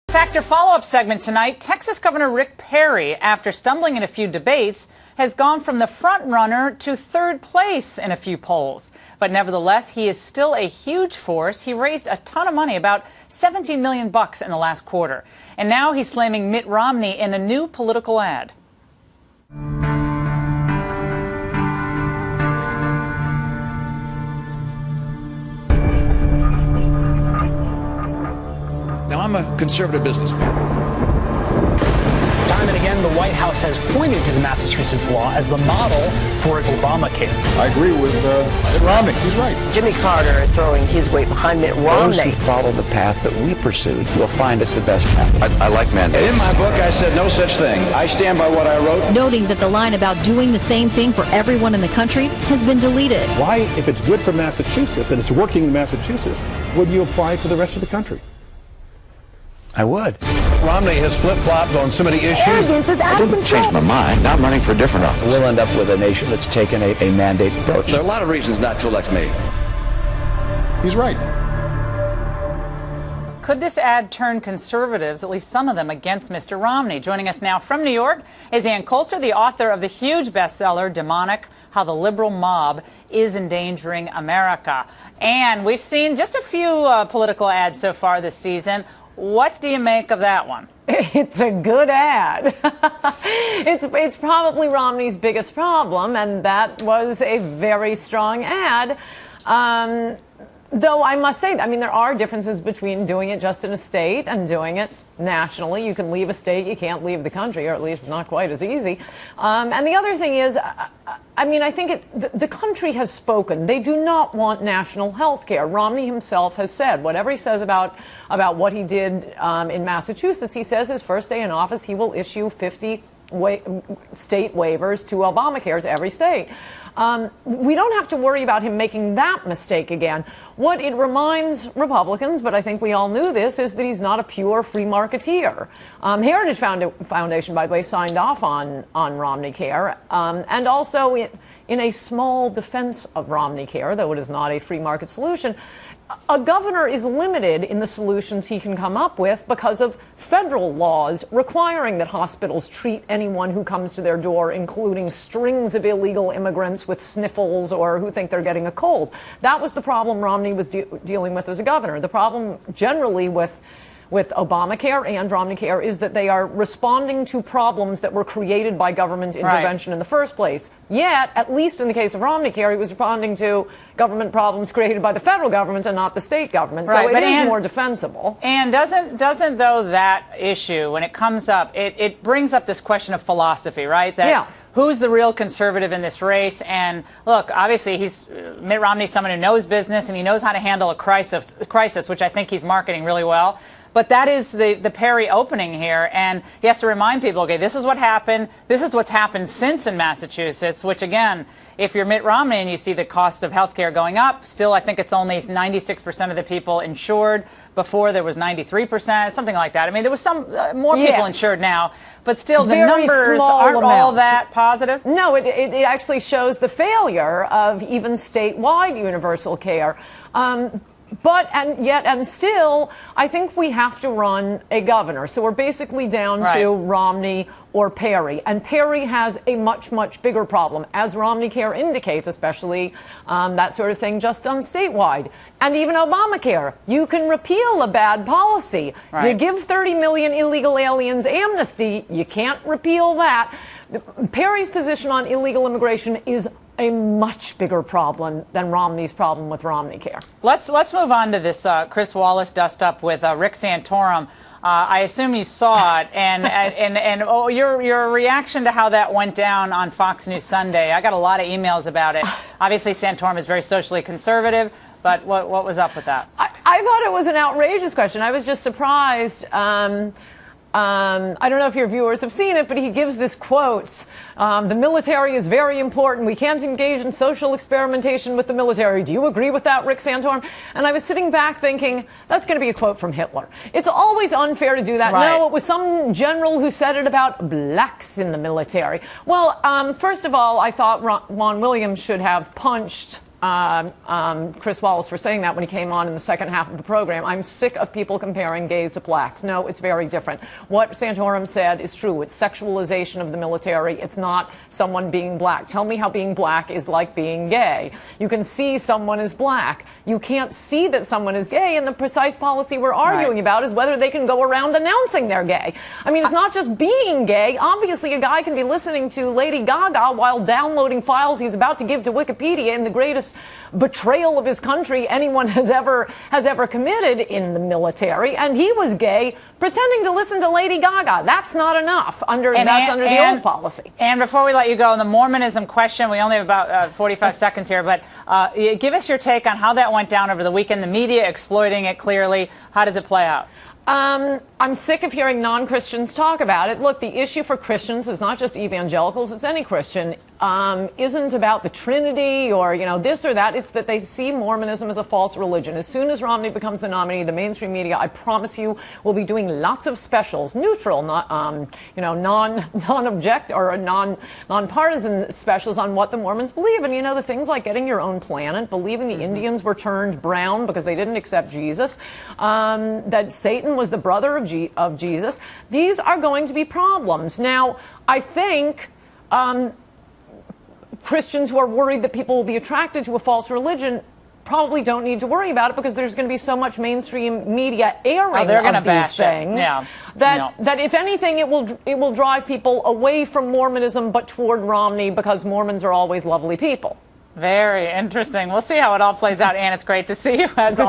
Factor follow-up segment tonight. Texas Governor Rick Perry, after stumbling in a few debates, has gone from the front runner to third place in a few polls. But nevertheless, he is still a huge force. He raised a ton of money, about $17 million in the last quarter. And now he's slamming Mitt Romney in a new political ad. Now, I'm a conservative businessman. Time and again, the White House has pointed to the Massachusetts law as the model for Obamacare. I agree with Mitt Romney. He's right. Jimmy Carter is throwing his weight behind Mitt Romney. Those who follow the path that we pursued will find us the best path. I like mandates. In my book, I said no such thing. I stand by what I wrote. Noting that the line about doing the same thing for everyone in the country has been deleted. Why, if it's good for Massachusetts and it's working in Massachusetts, would you apply for the rest of the country? I would. Romney has flip-flopped on so many issues. I didn't change my mind. Now I'm running for a different office. We'll end up with a nation that's taken a mandate approach. There are a lot of reasons not to elect me. He's right. Could this ad turn conservatives, at least some of them, against Mr. Romney? Joining us now from New York is Ann Coulter, the author of the huge bestseller, Demonic: How the Liberal Mob is Endangering America. And we've seen just a few political ads so far this season. What do you make of that one? It's a good ad. It's probably Romney's biggest problem, and that was a very strong ad. Though I must say, I mean, there are differences between doing it just in a state and doing it nationally. You can leave a state, you can't leave the country, or at least it's not quite as easy. And the other thing is, I mean, I think the country has spoken. They do not want national health care. Romney himself has said, whatever he says about what he did in Massachusetts, he says his first day in office, he will issue 50 state waivers to Obamacare's every state. We don't have to worry about him making that mistake again. What it reminds Republicans, but I think we all knew this, is that he's not a pure free marketeer. Heritage Foundation, by the way, signed off on Romney Care, and also in a small defense of Romney Care, though it is not a free market solution, a governor is limited in the solutions he can come up with because of federal laws requiring that hospitals treat anyone who comes to their door, including strings of illegal immigrants with sniffles or who think they're getting a cold. That was the problem Romney was dealing with as a governor. The problem generally with Obamacare and Romney Care is that they are responding to problems that were created by government intervention in the first place. Yet, at least in the case of Romney Care, he was responding to government problems created by the federal government and not the state government. So it is more defensible. And doesn't though that issue, when it comes up, it brings up this question of philosophy, right? That who's the real conservative in this race? And look, obviously Mitt Romney's someone who knows business and he knows how to handle a crisis, which I think he's marketing really well. But that is the Perry opening here, and he has to remind people, okay, this is what happened. This is what's happened since in Massachusetts, which, again, if you're Mitt Romney and you see the cost of health care going up, still I think it's only 96% of the people insured. Before there was 93%, something like that. I mean, there was some more people insured now, but still the numbers aren't all that positive. No, it actually shows the failure of even statewide universal care. But still, I think we have to run a governor. So we're basically down to Romney or Perry. And Perry has a much, much bigger problem, as Romney Care indicates, especially that sort of thing just done statewide. And even Obamacare, you can repeal a bad policy. You give 30 million illegal aliens amnesty, you can't repeal that. Perry's position on illegal immigration is a much bigger problem than Romney's problem with Romney Care. Let's move on to this Chris Wallace dust-up with Rick Santorum. I assume you saw it, and your reaction to how that went down on Fox News Sunday. I got a lot of emails about it. Obviously, Santorum is very socially conservative, but what was up with that? I thought it was an outrageous question. I was just surprised. I don't know if your viewers have seen it, but he gives this quote, the military is very important. We can't engage in social experimentation with the military. Do you agree with that, Rick Santorum? And I was sitting back thinking, that's going to be a quote from Hitler. It's always unfair to do that. No, it was some general who said it about blacks in the military. Well, first of all, I thought Ron Williams should have punched Chris Wallace for saying that when he came on in the second half of the program. I'm sick of people comparing gays to blacks. No, it's very different. What Santorum said is true. It's sexualization of the military. It's not someone being black. Tell me how being black is like being gay. You can see someone is black. You can't see that someone is gay, and the precise policy we're arguing about is whether they can go around announcing they're gay. I mean, it's not just being gay. Obviously, a guy can be listening to Lady Gaga while downloading files he's about to give to Wikipedia in the greatest betrayal of his country anyone has ever committed in the military, and he was gay pretending to listen to Lady Gaga. That's not enough under the old policy. And before we let you go, on the Mormonism question, we only have about 45 seconds here, but give us your take on how that went down over the weekend. The media exploiting it clearly. How does it play out? I'm sick of hearing non-Christians talk about it. Look, the issue for Christians is not just evangelicals, it's any Christian, isn't about the Trinity or, this or that. It's that they see Mormonism as a false religion. As soon as Romney becomes the nominee, the mainstream media, I promise you, will be doing lots of specials, neutral, not, non-object or non-partisan specials on what the Mormons believe. And, the things like getting your own planet, believing the Indians were turned brown because they didn't accept Jesus, that Satan was the brother of Jesus. These are going to be problems. Now, I think Christians who are worried that people will be attracted to a false religion probably don't need to worry about it because there's going to be so much mainstream media airing of these things that if anything, it will drive people away from Mormonism but toward Romney because Mormons are always lovely people. Very interesting. We'll see how it all plays out, Ann. It's great to see you as always.